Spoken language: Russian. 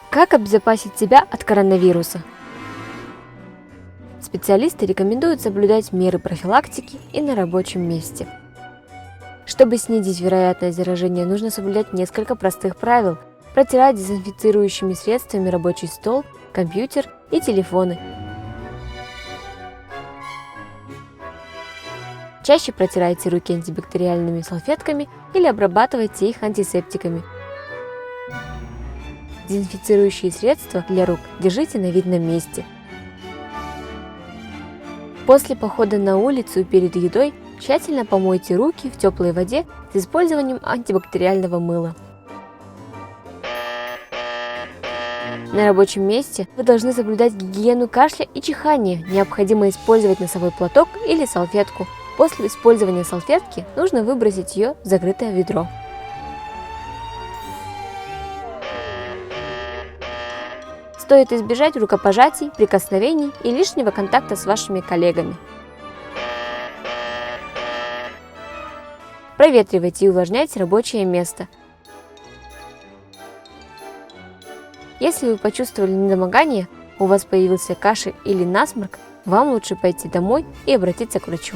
Как обезопасить себя от коронавируса? Специалисты рекомендуют соблюдать меры профилактики и на рабочем месте. Чтобы снизить вероятность заражения, нужно соблюдать несколько простых правил. Протирать дезинфицирующими средствами рабочий стол, компьютер и телефоны. Чаще протирайте руки антибактериальными салфетками или обрабатывайте их антисептиками. Дезинфицирующие средства для рук держите на видном месте. После похода на улицу и перед едой тщательно помойте руки в теплой воде с использованием антибактериального мыла. На рабочем месте вы должны соблюдать гигиену кашля и чихания. Необходимо использовать носовой платок или салфетку. После использования салфетки нужно выбросить ее в закрытое ведро. Стоит избежать рукопожатий, прикосновений и лишнего контакта с вашими коллегами. Проветривайте и увлажняйте рабочее место. Если вы почувствовали недомогание, у вас появился кашель или насморк, вам лучше пойти домой и обратиться к врачу.